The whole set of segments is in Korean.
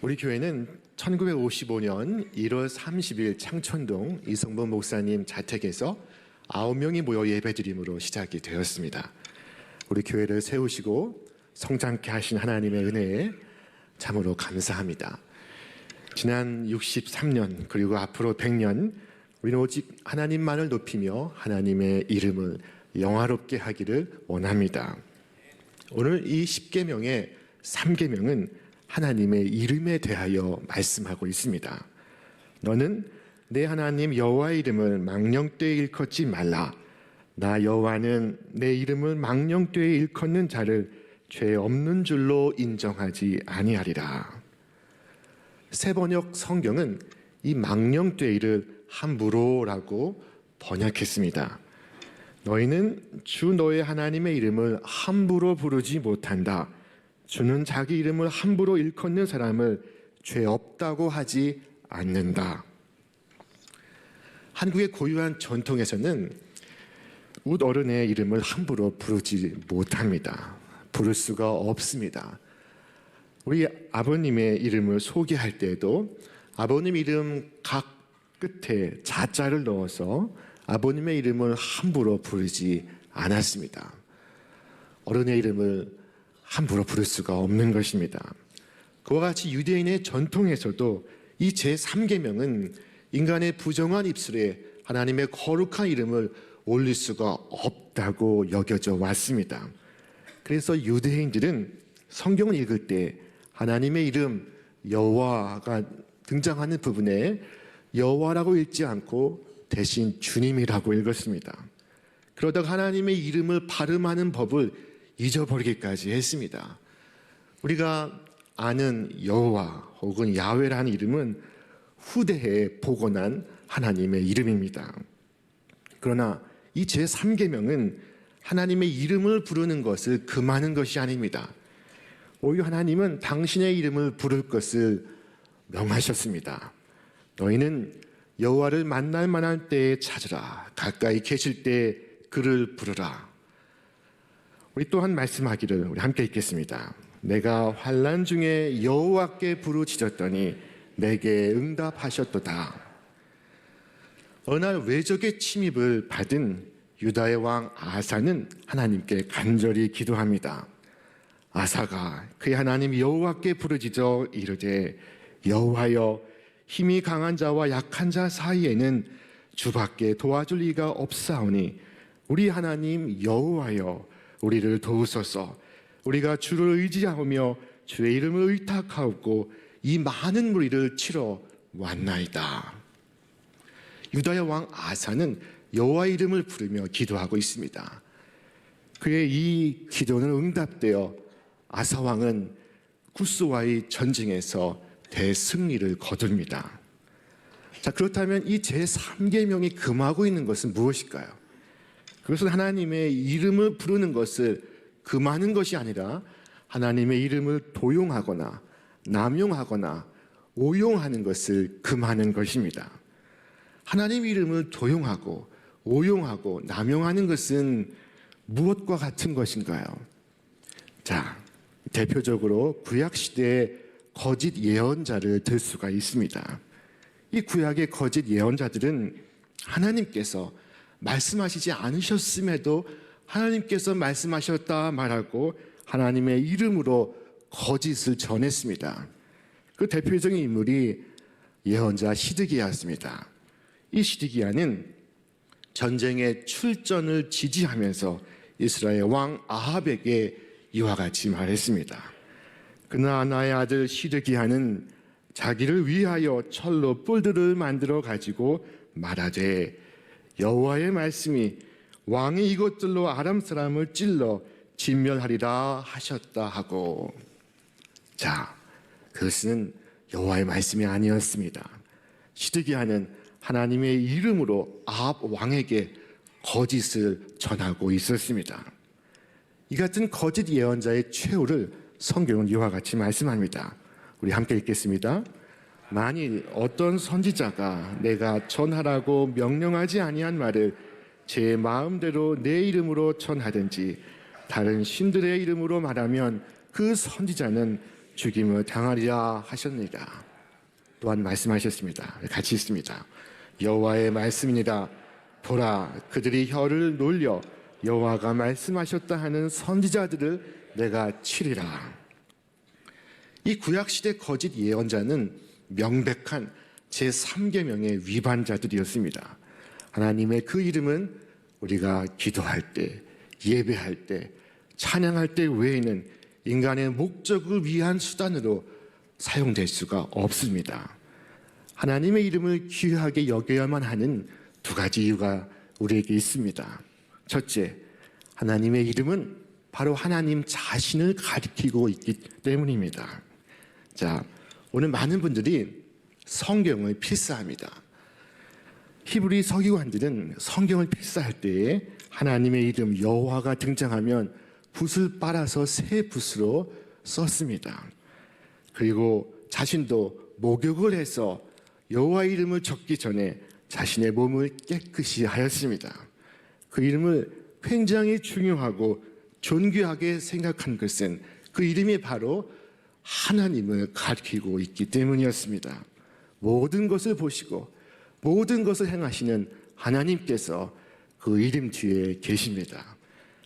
우리 교회는 1955년 1월 30일 창천동 이성범 목사님 자택에서 9명이 모여 예배드림으로 시작이 되었습니다. 우리 교회를 세우시고 성장케 하신 하나님의 은혜에 참으로 감사합니다. 지난 63년 그리고 앞으로 100년 우리는 오직 하나님만을 높이며 하나님의 이름을 영화롭게 하기를 원합니다. 오늘 이 10계명의 3계명은 하나님의 이름에 대하여 말씀하고 있습니다. 너는 내 하나님 여호와의 이름을 망령되이 일컫지 말라. 나 여호와는 내 이름을 망령되이 일컫는 자를 죄 없는 줄로 인정하지 아니하리라. 새번역 성경은 이 망령되이를 함부로라고 번역했습니다. 너희는 주 너의 하나님의 이름을 함부로 부르지 못한다. 주는 자기 이름을 함부로 일컫는 사람을 죄 없다고 하지 않는다. 한국의 고유한 전통에서는 웃 어른의 이름을 함부로 부르지 못합니다. 부를 수가 없습니다. 우리 아버님의 이름을 소개할 때에도 아버님 이름 각 끝에 자자를 넣어서 아버님의 이름을 함부로 부르지 않았습니다. 어른의 이름을 함부로 부를 수가 없는 것입니다. 그와 같이 유대인의 전통에서도 이 제3계명은 인간의 부정한 입술에 하나님의 거룩한 이름을 올릴 수가 없다고 여겨져 왔습니다. 그래서 유대인들은 성경을 읽을 때 하나님의 이름 여호와가 등장하는 부분에 여호와라고 읽지 않고 대신 주님이라고 읽었습니다. 그러다가 하나님의 이름을 발음하는 법을 잊어버리기까지 했습니다. 우리가 아는 여호와 혹은 야훼라는 이름은 후대에 복원한 하나님의 이름입니다. 그러나 이 제3계명은 하나님의 이름을 부르는 것을 금하는 것이 아닙니다. 오히려 하나님은 당신의 이름을 부를 것을 명하셨습니다. 너희는 여호와를 만날 만한 때에 찾으라. 가까이 계실 때 그를 부르라. 우리 또한 말씀하기를 우리 함께 읽겠습니다. 내가 환난 중에 여호와께 부르짖었더니 내게 응답하셨도다. 어느 날 외적의 침입을 받은 유다의 왕 아사는 하나님께 간절히 기도합니다. 아사가 그의 하나님 여호와께 부르짖어 이르되 여호와여 힘이 강한 자와 약한 자 사이에는 주밖에 도와줄 이가 없사오니 우리 하나님 여호와여 우리를 도우소서. 우리가 주를 의지하며 주의 이름을 의탁하옵고 이 많은 무리를 치러 왔나이다. 유다의 왕 아사는 여호와의 이름을 부르며 기도하고 있습니다. 그의 이 기도는 응답되어 아사 왕은 구스와의 전쟁에서 대승리를 거둡니다. 자, 그렇다면 이 제3계명이 금하고 있는 것은 무엇일까요? 그것은 하나님의 이름을 부르는 것을 금하는 것이 아니라 하나님의 이름을 도용하거나 남용하거나 오용하는 것을 금하는 것입니다. 하나님의 이름을 도용하고 오용하고 남용하는 것은 무엇과 같은 것인가요? 자, 대표적으로 구약시대의 거짓 예언자를 들 수가 있습니다. 이 구약의 거짓 예언자들은 하나님께서 말씀하시지 않으셨음에도 하나님께서 말씀하셨다 말하고 하나님의 이름으로 거짓을 전했습니다. 그 대표적인 인물이 예언자 시드기야였습니다. 이 시드기야는 전쟁에 출전을 지지하면서 이스라엘 왕 아합에게 이와 같이 말했습니다. 그러나 나의 아들 시드기야는 자기를 위하여 철로 뿔들을 만들어 가지고 말하되 여호와의 말씀이 왕이 이것들로 아람 사람을 찔러 진멸하리라 하셨다 하고, 자, 그것은 여호와의 말씀이 아니었습니다. 시드기야는 하나님의 이름으로 아합 왕에게 거짓을 전하고 있었습니다. 이 같은 거짓 예언자의 최후를 성경은 이와 같이 말씀합니다. 우리 함께 읽겠습니다. 만일 어떤 선지자가 내가 전하라고 명령하지 아니한 말을 제 마음대로 내 이름으로 전하든지 다른 신들의 이름으로 말하면 그 선지자는 죽임을 당하리라 하셨느니라. 또한 말씀하셨습니다. 같이 있습니다. 여호와의 말씀이니라. 보라, 그들이 혀를 놀려 여호와가 말씀하셨다 하는 선지자들을 내가 치리라. 이 구약시대 거짓 예언자는 명백한 제3계명의 위반자들이었습니다. 하나님의 그 이름은 우리가 기도할 때, 예배할 때, 찬양할 때 외에는 인간의 목적을 위한 수단으로 사용될 수가 없습니다. 하나님의 이름을 귀하게 여겨야만 하는 두 가지 이유가 우리에게 있습니다. 첫째, 하나님의 이름은 바로 하나님 자신을 가리키고 있기 때문입니다. 자, 오늘 많은 분들이 성경을 필사합니다. 히브리 서기관들은 성경을 필사할 때에 하나님의 이름 여호와가 등장하면 붓을 빨아서 새 붓으로 썼습니다. 그리고 자신도 목욕을 해서 여호와 이름을 적기 전에 자신의 몸을 깨끗이 하였습니다. 그 이름을 굉장히 중요하고 존귀하게 생각한 것은 그 이름이 바로 하나님을 가리키고 있기 때문이었습니다. 모든 것을 보시고 모든 것을 행하시는 하나님께서 그 이름 뒤에 계십니다.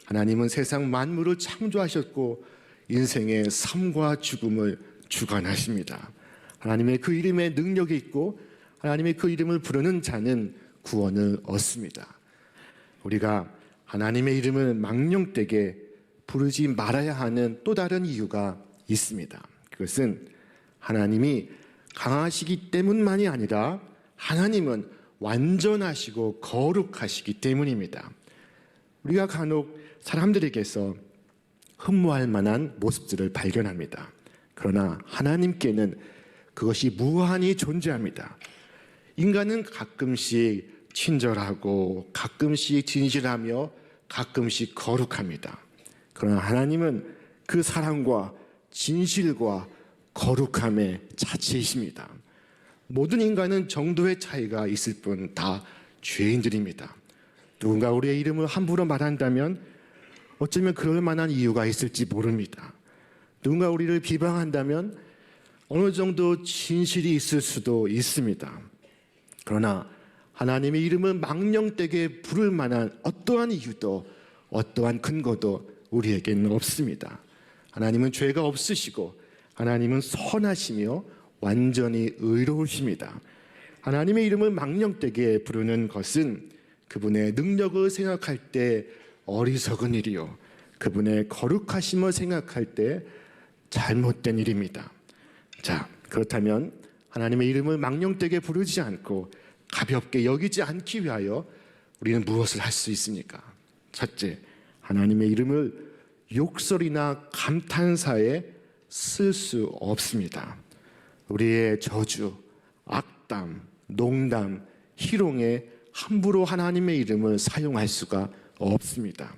하나님은 세상 만물을 창조하셨고 인생의 삶과 죽음을 주관하십니다. 하나님의 그 이름에 능력이 있고 하나님의 그 이름을 부르는 자는 구원을 얻습니다. 우리가 하나님의 이름을 망령되게 부르지 말아야 하는 또 다른 이유가 있습니다. 그것은 하나님이 강하시기 때문만이 아니라 하나님은 완전하시고 거룩하시기 때문입니다. 우리가 간혹 사람들에게서 흠모할 만한 모습들을 발견합니다. 그러나 하나님께는 그것이 무한히 존재합니다. 인간은 가끔씩 친절하고 가끔씩 진실하며 가끔씩 거룩합니다. 그러나 하나님은 그 사랑과 진실과 거룩함의 자체이십니다. 모든 인간은 정도의 차이가 있을 뿐 다 죄인들입니다. 누군가 우리의 이름을 함부로 말한다면 어쩌면 그럴 만한 이유가 있을지 모릅니다. 누군가 우리를 비방한다면 어느 정도 진실이 있을 수도 있습니다. 그러나 하나님의 이름을 망령되게 부를 만한 어떠한 이유도 어떠한 근거도 우리에게는 없습니다. 하나님은 죄가 없으시고 하나님은 선하시며 완전히 의로우십니다. 하나님의 이름을 망령되게 부르는 것은 그분의 능력을 생각할 때 어리석은 일이요, 그분의 거룩하심을 생각할 때 잘못된 일입니다. 자, 그렇다면 하나님의 이름을 망령되게 부르지 않고 가볍게 여기지 않기 위하여 우리는 무엇을 할 수 있습니까? 첫째, 하나님의 이름을 욕설이나 감탄사에 쓸 수 없습니다. 우리의 저주, 악담, 농담, 희롱에 함부로 하나님의 이름을 사용할 수가 없습니다.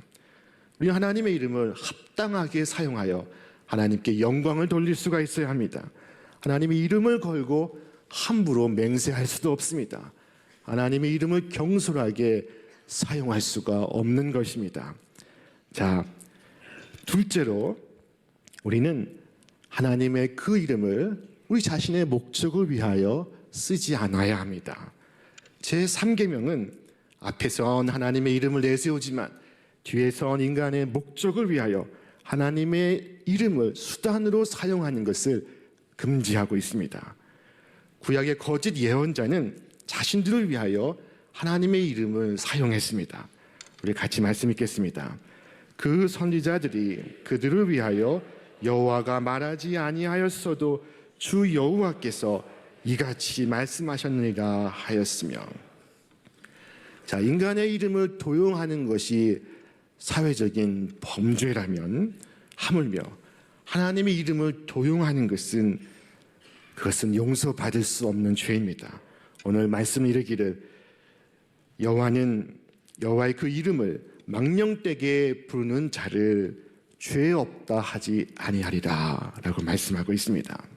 우리 하나님의 이름을 합당하게 사용하여 하나님께 영광을 돌릴 수가 있어야 합니다. 하나님의 이름을 걸고 함부로 맹세할 수도 없습니다. 하나님의 이름을 경솔하게 사용할 수가 없는 것입니다. 자, 둘째로 우리는 하나님의 그 이름을 우리 자신의 목적을 위하여 쓰지 않아야 합니다. 제3계명은 앞에선 하나님의 이름을 내세우지만 뒤에선 인간의 목적을 위하여 하나님의 이름을 수단으로 사용하는 것을 금지하고 있습니다. 구약의 거짓 예언자는 자신들을 위하여 하나님의 이름을 사용했습니다. 우리 같이 말씀 읽겠습니다. 그 선지자들이 그들을 위하여 여호와가 말하지 아니하였어도 주 여호와께서 이같이 말씀하셨느니라 하였으며. 자, 인간의 이름을 도용하는 것이 사회적인 범죄라면 하물며 하나님의 이름을 도용하는 것은 그것은 용서받을 수 없는 죄입니다. 오늘 말씀 이르기를 여호와의 그 이름을 망령되게 부르는 자를 죄 없다 하지 아니하리라 라고 말씀하고 있습니다.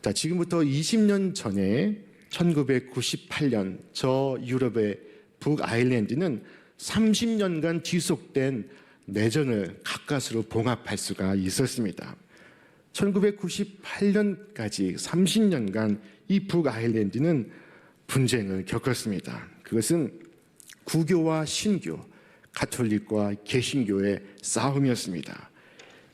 자, 지금부터 20년 전에 1998년 저 유럽의 북아일랜드는 30년간 지속된 내전을 가까스로 봉합할 수가 있었습니다. 1998년까지 30년간 이 북아일랜드는 분쟁을 겪었습니다. 그것은 구교와 신교, 가톨릭과 개신교의 싸움이었습니다.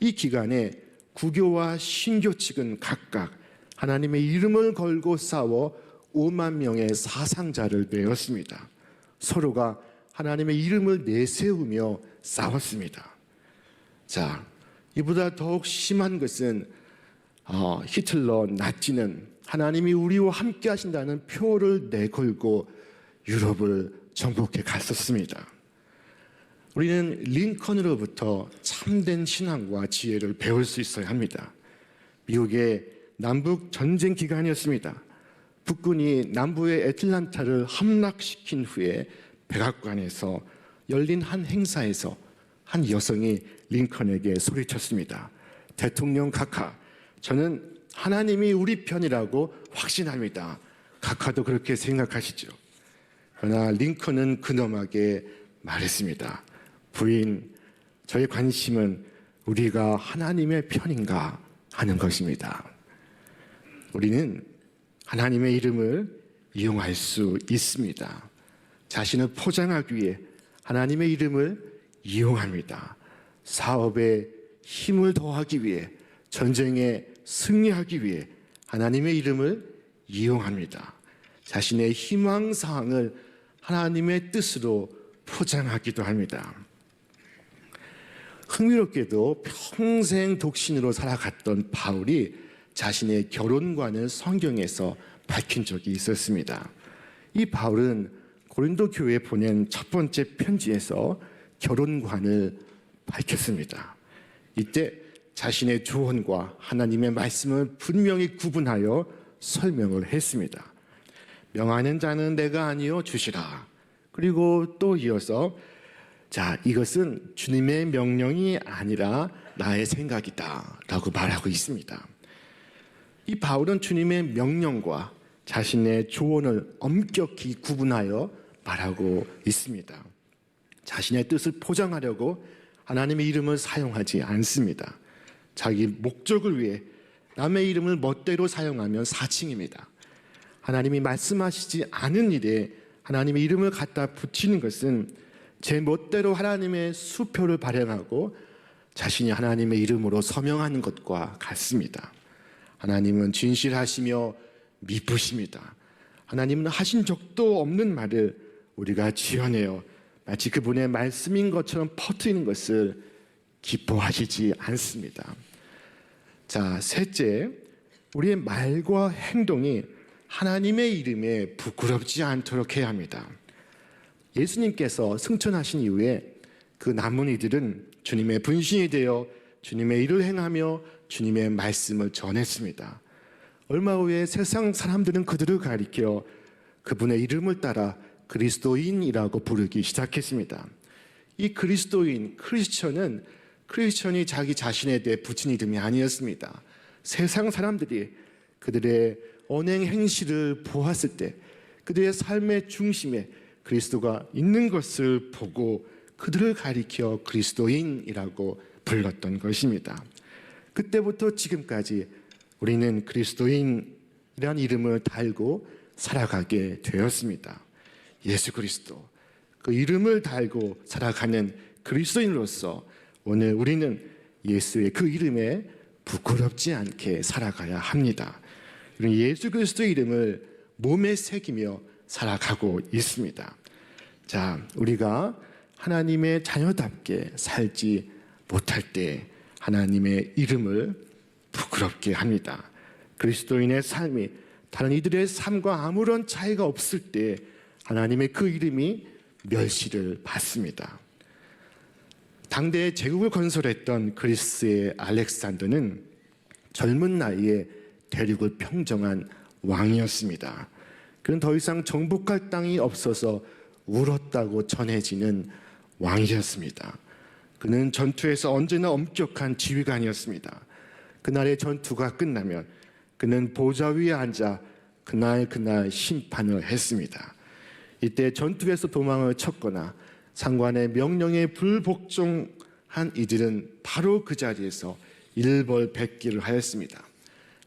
이 기간에 구교와 신교 측은 각각 하나님의 이름을 걸고 싸워 5만 명의 사상자를 내었습니다. 서로가 하나님의 이름을 내세우며 싸웠습니다. 자, 이보다 더욱 심한 것은 히틀러 나치는 하나님이 우리와 함께 하신다는 표를 내걸고 유럽을 정복해 갔었습니다. 우리는 링컨으로부터 참된 신앙과 지혜를 배울 수 있어야 합니다. 미국의 남북 전쟁 기간이었습니다. 북군이 남부의 애틀란타를 함락시킨 후에 백악관에서 열린 한 행사에서 한 여성이 링컨에게 소리쳤습니다. 대통령 카카, 저는 하나님이 우리 편이라고 확신합니다. 카카도 그렇게 생각하시죠? 그러나 링컨은 근엄하게 말했습니다. 부인, 저의 관심은 우리가 하나님의 편인가 하는 것입니다. 우리는 하나님의 이름을 이용할 수 있습니다. 자신을 포장하기 위해 하나님의 이름을 이용합니다. 사업에 힘을 더하기 위해, 전쟁에 승리하기 위해 하나님의 이름을 이용합니다. 자신의 희망사항을 하나님의 뜻으로 포장하기도 합니다. 흥미롭게도 평생 독신으로 살아갔던 바울이 자신의 결혼관을 성경에서 밝힌 적이 있었습니다. 이 바울은 고린도 교회에 보낸 첫 번째 편지에서 결혼관을 밝혔습니다. 이때 자신의 조언과 하나님의 말씀을 분명히 구분하여 설명을 했습니다. 명하는 자는 내가 아니요 주시라. 그리고 또 이어서 자, 이것은 주님의 명령이 아니라 나의 생각이다 라고 말하고 있습니다. 이 바울은 주님의 명령과 자신의 조언을 엄격히 구분하여 말하고 있습니다. 자신의 뜻을 포장하려고 하나님의 이름을 사용하지 않습니다. 자기 목적을 위해 남의 이름을 멋대로 사용하면 사칭입니다. 하나님이 말씀하시지 않은 일에 하나님의 이름을 갖다 붙이는 것은 제 멋대로 하나님의 수표를 발행하고 자신이 하나님의 이름으로 서명하는 것과 같습니다. 하나님은 진실하시며 미쁘십니다. 하나님은 하신 적도 없는 말을 우리가 지어내어 마치 그분의 말씀인 것처럼 퍼뜨리는 것을 기뻐하시지 않습니다. 자, 셋째, 우리의 말과 행동이 하나님의 이름에 부끄럽지 않도록 해야 합니다. 예수님께서 승천하신 이후에 그 남은 이들은 주님의 분신이 되어 주님의 일을 행하며 주님의 말씀을 전했습니다. 얼마 후에 세상 사람들은 그들을 가리켜 그분의 이름을 따라 그리스도인이라고 부르기 시작했습니다. 이 그리스도인, 크리스천이 자기 자신에 대해 붙인 이름이 아니었습니다. 세상 사람들이 그들의 언행 행실을 보았을 때 그들의 삶의 중심에 그리스도가 있는 것을 보고 그들을 가리켜 그리스도인이라고 불렀던 것입니다. 그때부터 지금까지 우리는 그리스도인이라는 이름을 달고 살아가게 되었습니다. 예수 그리스도, 그 이름을 달고 살아가는 그리스도인으로서 오늘 우리는 예수의 그 이름에 부끄럽지 않게 살아가야 합니다. 예수 그리스도의 이름을 몸에 새기며 살아가고 있습니다. 자, 우리가 하나님의 자녀답게 살지 못할 때 하나님의 이름을 부끄럽게 합니다. 그리스도인의 삶이 다른 이들의 삶과 아무런 차이가 없을 때 하나님의 그 이름이 멸시를 받습니다. 당대에 제국을 건설했던 그리스의 알렉산더는 젊은 나이에 대륙을 평정한 왕이었습니다. 그는 더 이상 정복할 땅이 없어서 울었다고 전해지는 왕이었습니다. 그는 전투에서 언제나 엄격한 지휘관이었습니다. 그날의 전투가 끝나면 그는 보좌 위에 앉아 그날 심판을 했습니다. 이때 전투에서 도망을 쳤거나 상관의 명령에 불복종한 이들은 바로 그 자리에서 일벌백기를 하였습니다.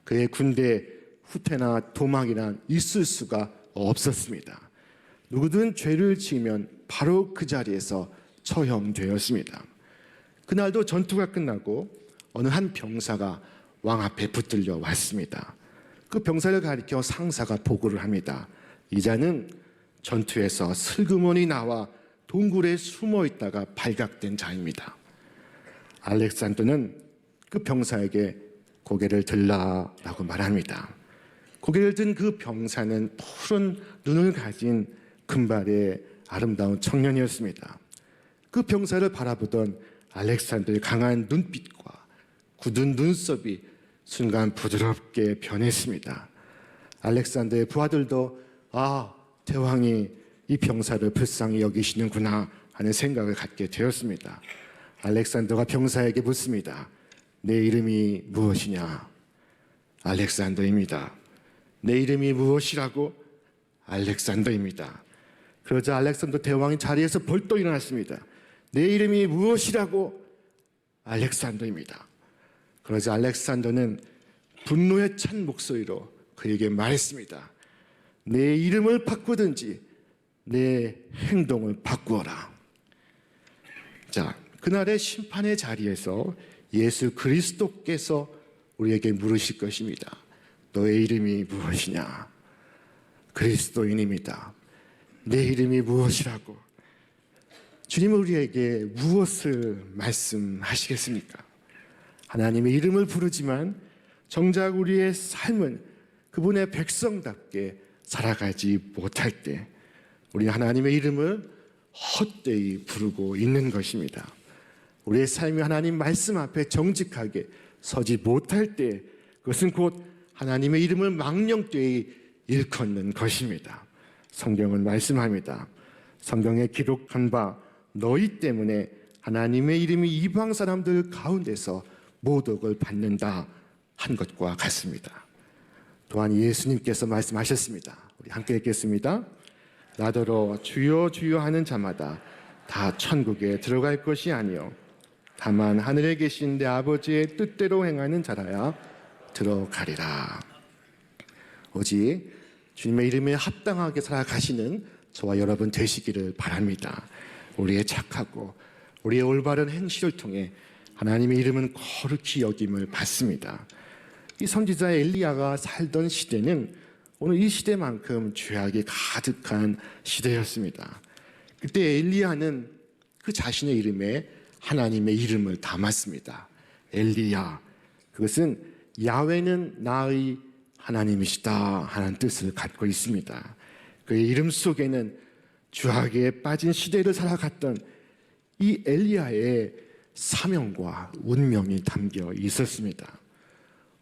그의 군대에 후퇴나 도망이나 있을 수가 없었습니다. 누구든 죄를 지으면 바로 그 자리에서 처형되었습니다. 그날도 전투가 끝나고 어느 한 병사가 왕 앞에 붙들려 왔습니다. 그 병사를 가리켜 상사가 보고를 합니다. 이 자는 전투에서 슬그머니 나와 동굴에 숨어 있다가 발각된 자입니다. 알렉산더는 그 병사에게 고개를 들라라고 말합니다. 고개를 든 그 병사는 푸른 눈을 가진 금발의 아름다운 청년이었습니다. 그 병사를 바라보던 알렉산더의 강한 눈빛과 굳은 눈썹이 순간 부드럽게 변했습니다. 알렉산더의 부하들도 대왕이 이 병사를 불쌍히 여기시는구나 하는 생각을 갖게 되었습니다. 알렉산더가 병사에게 묻습니다. 내 이름이 무엇이냐? 알렉산더입니다. 내 이름이 무엇이라고? 알렉산더입니다. 그러자 알렉산더 대왕이 자리에서 벌떡 일어났습니다. 내 이름이 무엇이라고? 알렉산더입니다. 그러자 알렉산더는 분노에 찬 목소리로 그에게 말했습니다. 내 이름을 바꾸든지 내 행동을 바꾸어라. 자, 그날의 심판의 자리에서 예수 그리스도께서 우리에게 물으실 것입니다. 너의 이름이 무엇이냐? 그리스도인입니다. 내 이름이 무엇이라고? 주님은 우리에게 무엇을 말씀하시겠습니까? 하나님의 이름을 부르지만 정작 우리의 삶은 그분의 백성답게 살아가지 못할 때 우리는 하나님의 이름을 헛되이 부르고 있는 것입니다. 우리의 삶이 하나님 말씀 앞에 정직하게 서지 못할 때 그것은 곧 하나님의 이름을 망령되이 일컫는 것입니다. 성경은 말씀합니다. 성경에 기록한 바 너희 때문에 하나님의 이름이 이방 사람들 가운데서 모독을 받는다 한 것과 같습니다. 또한 예수님께서 말씀하셨습니다. 우리 함께 읽겠습니다. 나더러 주여 주여 하는 자마다 다 천국에 들어갈 것이 아니요 다만 하늘에 계신 내 아버지의 뜻대로 행하는 자라야 들어가리라. 오직 주님의 이름에 합당하게 살아가시는 저와 여러분 되시기를 바랍니다. 우리의 착하고 우리의 올바른 행실을 통해 하나님의 이름은 거룩히 여김을 받습니다. 이 선지자 엘리야가 살던 시대는 오늘 이 시대만큼 죄악이 가득한 시대였습니다. 그때 엘리야는 그 자신의 이름에 하나님의 이름을 담았습니다. 엘리야, 그것은 야훼는 나의 하나님이시다 하는 뜻을 갖고 있습니다. 그의 이름 속에는 죄악에 빠진 시대를 살아갔던 이 엘리야의 사명과 운명이 담겨 있었습니다.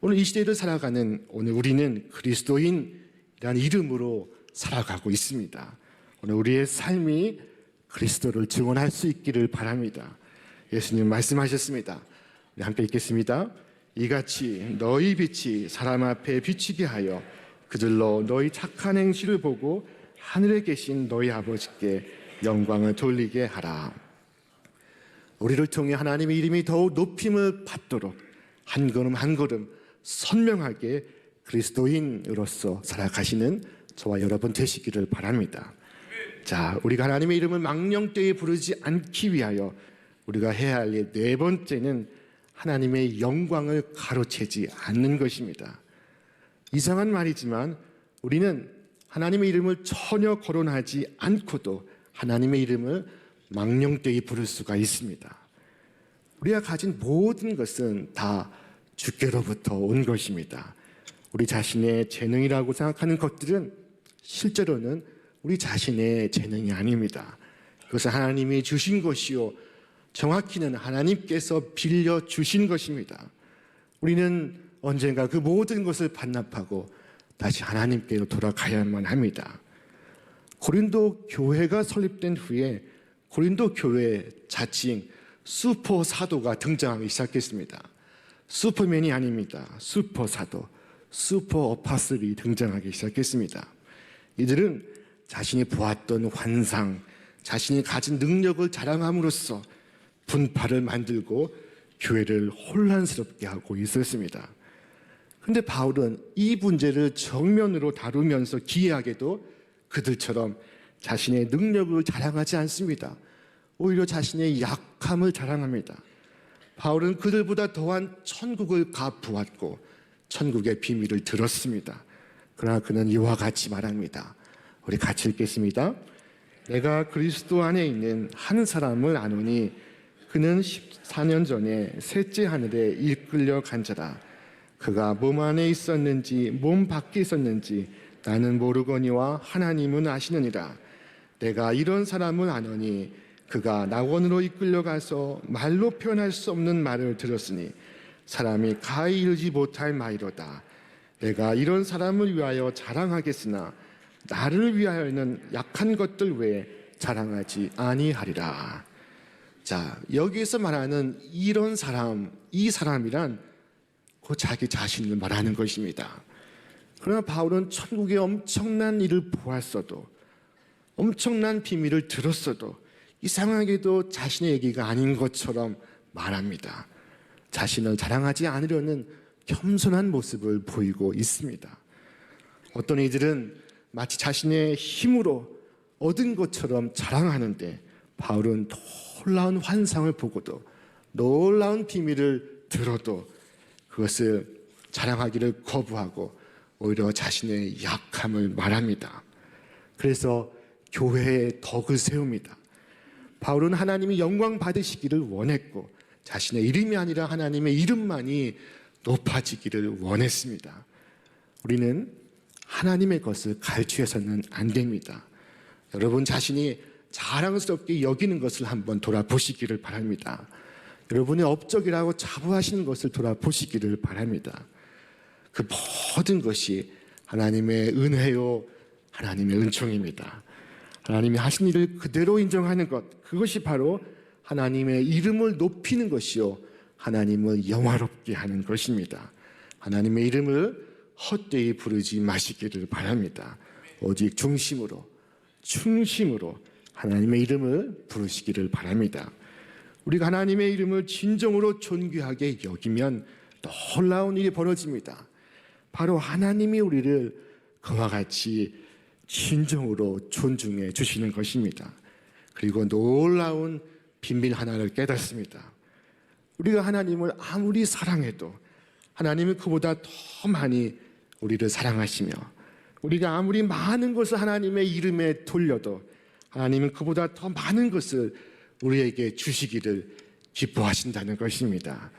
오늘 이 시대를 살아가는 오늘 우리는 그리스도인이라는 이름으로 살아가고 있습니다. 오늘 우리의 삶이 그리스도를 증언할 수 있기를 바랍니다. 예수님 말씀하셨습니다. 우리 함께 읽겠습니다. 이같이 너희 빛이 사람 앞에 비치게 하여 그들로 너희 착한 행실을 보고 하늘에 계신 너희 아버지께 영광을 돌리게 하라. 우리를 통해 하나님의 이름이 더욱 높임을 받도록 한 걸음 한 걸음 선명하게 그리스도인으로서 살아가시는 저와 여러분 되시기를 바랍니다. 자, 우리가 하나님의 이름을 망령되이 부르지 않기 위하여 우리가 해야 할 일 네 번째는 하나님의 영광을 가로채지 않는 것입니다. 이상한 말이지만 우리는 하나님의 이름을 전혀 거론하지 않고도 하나님의 이름을 망령되이 부를 수가 있습니다. 우리가 가진 모든 것은 다 주께로부터 온 것입니다. 우리 자신의 재능이라고 생각하는 것들은 실제로는 우리 자신의 재능이 아닙니다. 그것은 하나님이 주신 것이요 정확히는 하나님께서 빌려주신 것입니다. 우리는 언젠가 그 모든 것을 반납하고 다시 하나님께로 돌아가야만 합니다. 고린도 교회가 설립된 후에 고린도 교회 자칭 슈퍼 사도가 등장하기 시작했습니다. 슈퍼맨이 아닙니다. 슈퍼 사도, 슈퍼 어파슬이 등장하기 시작했습니다. 이들은 자신이 보았던 환상, 자신이 가진 능력을 자랑함으로써 분파를 만들고 교회를 혼란스럽게 하고 있었습니다. 그런데 바울은 이 문제를 정면으로 다루면서 기이하게도 그들처럼 자신의 능력을 자랑하지 않습니다. 오히려 자신의 약함을 자랑합니다. 바울은 그들보다 더한 천국을 가보았고 천국의 비밀을 들었습니다. 그러나 그는 이와 같이 말합니다. 우리 같이 읽겠습니다. 내가 그리스도 안에 있는 한 사람을 아노니 그는 14년 전에 셋째 하늘에 이끌려 간 자라. 그가 몸 안에 있었는지 몸 밖에 있었는지 나는 모르거니와 하나님은 아시느니라. 내가 이런 사람을 아노니 그가 낙원으로 이끌려 가서 말로 표현할 수 없는 말을 들었으니 사람이 가히 이르지 못할 말이로다. 내가 이런 사람을 위하여 자랑하겠으나 나를 위하여는 약한 것들 외에 자랑하지 아니하리라. 자, 여기서 말하는 이런 사람, 이 사람이란 그 자기 자신을 말하는 것입니다. 그러나 바울은 천국의 엄청난 일을 보았어도, 엄청난 비밀을 들었어도 이상하게도 자신의 얘기가 아닌 것처럼 말합니다. 자신을 자랑하지 않으려는 겸손한 모습을 보이고 있습니다. 어떤 이들은 마치 자신의 힘으로 얻은 것처럼 자랑하는데 바울은 놀라운 환상을 보고도 놀라운 비밀을 들어도 그것을 자랑하기를 거부하고 오히려 자신의 약함을 말합니다. 그래서 교회의 덕을 세웁니다. 바울은 하나님이 영광 받으시기를 원했고 자신의 이름이 아니라 하나님의 이름만이 높아지기를 원했습니다. 우리는 하나님의 것을 갈취해서는 안 됩니다. 여러분 자신이 자랑스럽게 여기는 것을 한번 돌아보시기를 바랍니다. 여러분의 업적이라고 자부하시는 것을 돌아보시기를 바랍니다. 그 모든 것이 하나님의 은혜요, 하나님의 은총입니다. 하나님이 하신 일을 그대로 인정하는 것, 그것이 바로 하나님의 이름을 높이는 것이요, 하나님을 영화롭게 하는 것입니다. 하나님의 이름을 헛되이 부르지 마시기를 바랍니다. 오직 중심으로, 충심으로 하나님의 이름을 부르시기를 바랍니다. 우리가 하나님의 이름을 진정으로 존귀하게 여기면 놀라운 일이 벌어집니다. 바로 하나님이 우리를 그와 같이 진정으로 존중해 주시는 것입니다. 그리고 놀라운 비밀 하나를 깨닫습니다. 우리가 하나님을 아무리 사랑해도 하나님은 그보다 더 많이 우리를 사랑하시며, 우리가 아무리 많은 것을 하나님의 이름에 돌려도 하나님은 그보다 더 많은 것을 우리에게 주시기를 기뻐하신다는 것입니다.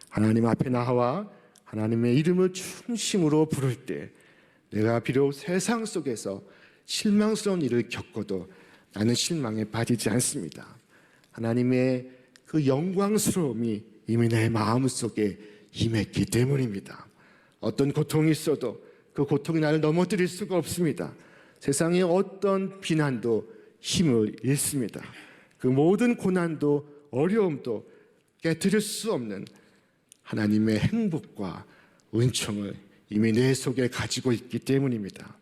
하나님 앞에 나와 하나님의 이름을 중심으로 부를 때 내가 비록 세상 속에서 실망스러운 일을 겪어도 나는 실망에 빠지지 않습니다. 하나님의 그 영광스러움이 이미 내 마음속에 임했기 때문입니다. 어떤 고통이 있어도 그 고통이 나를 넘어뜨릴 수가 없습니다. 세상의 어떤 비난도 힘을 잃습니다. 그 모든 고난도 어려움도 깨뜨릴 수 없는 하나님의 행복과 은총을 이미 내 속에 가지고 있기 때문입니다.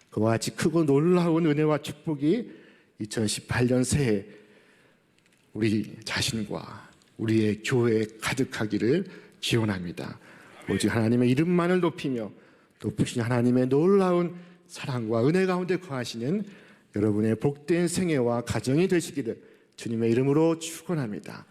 그와 같이 크고 놀라운 은혜와 축복이 2018년 새해 우리 자신과 우리의 교회에 가득하기를 기원합니다. 오직 하나님의 이름만을 높이며 높으신 하나님의 놀라운 사랑과 은혜 가운데 거하시는 여러분의 복된 생애와 가정이 되시기를 주님의 이름으로 축원합니다.